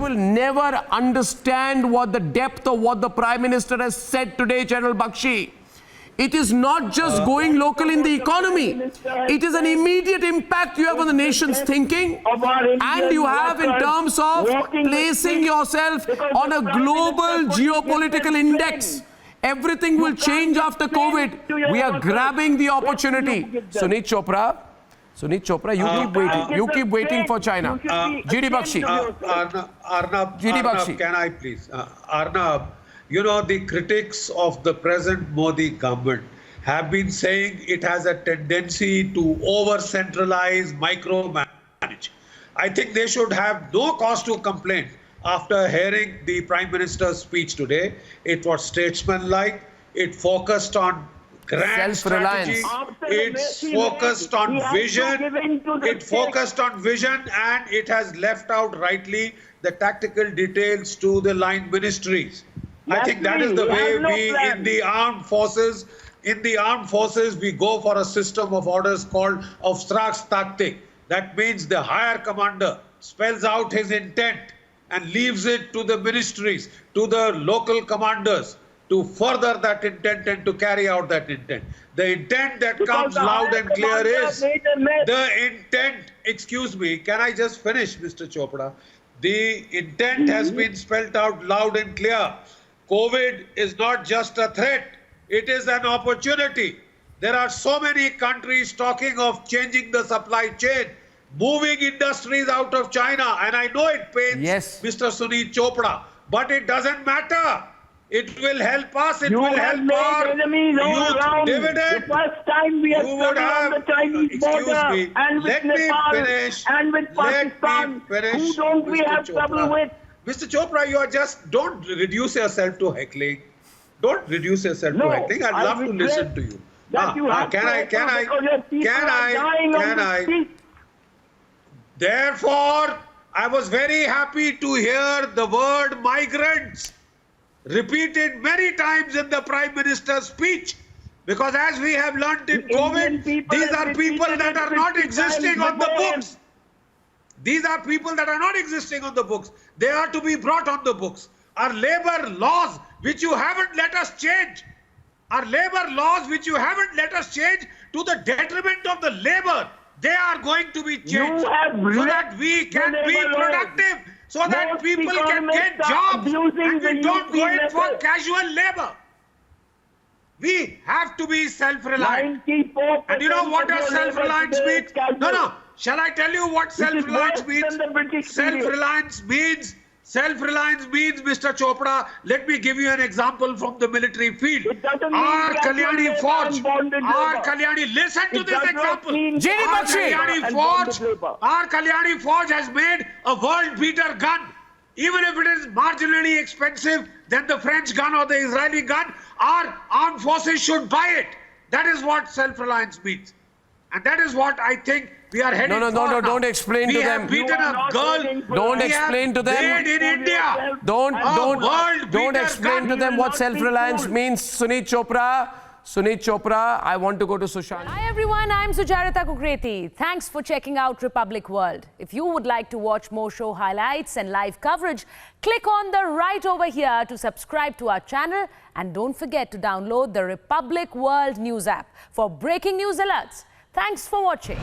will never understand what the depth of what the Prime Minister has said today, General Bakshi. It is not just going local in the economy. It is an immediate impact you have on the nation's thinking, and you have in terms of placing yourself on a global geopolitical index. Everything will change after COVID. We are grabbing the opportunity. Sunit Chopra, you keep waiting. You keep waiting for China. GD Bakshi. Arnab, can I please? Arnab, you know, the critics of the present Modi government have been saying it has a tendency to over-centralize, micromanage. I think they should have no cause to complain after hearing the Prime Minister's speech today. It was statesmanlike, it focused on grand strategy, it's focused on vision, and it has left out rightly the tactical details to the line ministries. I think that is the way we in the armed forces, we go for a system of orders called Auftragstaktik. That means the higher commander spells out his intent and leaves it to the ministries, to the local commanders to further that intent and to carry out that intent. The intent that comes loud and clear is the intent, excuse me, can I just finish, Mr. Chopra? The intent has been spelled out loud and clear. COVID is not just a threat, it is an opportunity. There are so many countries talking of changing the supply chain, moving industries out of China, and I know it pains Mr. Sunit Chopra, but it doesn't matter. It will help us, it will help our youth dividend. The first time we have studied on the Chinese border and with Nepal and with Pakistan, who don't we have trouble with? Mr. Chopra, you are just, don't reduce yourself to heckling. Don't reduce yourself to heckling. I'd love to listen to you. Can I? Therefore, I was very happy to hear the word migrants repeated many times in the Prime Minister's speech. Because as we have learnt in COVID, these are people that are not existing on the books. These are people that are not existing on the books. They are to be brought on the books. Our labor laws, which you haven't let us change, to the detriment of the labor, they are going to be changed so that we can be productive, so that people can get jobs and we don't go in for casual labor. We have to be self-reliant. And you know what does self-reliance mean? No. Shall I tell you what self-reliance means? Self-reliance means, Mr. Chopra, let me give you an example from the military field. Our Kalyani Forge, listen to this example. Our Kalyani Forge has made a world-beater gun. Even if it is marginally expensive than the French gun or the Israeli gun, our armed forces should buy it. That is what self-reliance means. And that is what I think we are heading for. No, don't explain to them. We have beaten a girl. Don't explain to them. Made in India. Don't explain to them what self-reliance means, Sunit Chopra. I want to go to Sushant. Hi everyone, I'm Sucharita Kukreti. Thanks for checking out Republic World. If you would like to watch more show highlights and live coverage, click on the right over here to subscribe to our channel, and don't forget to download the Republic World News app for breaking news alerts. Thanks for watching.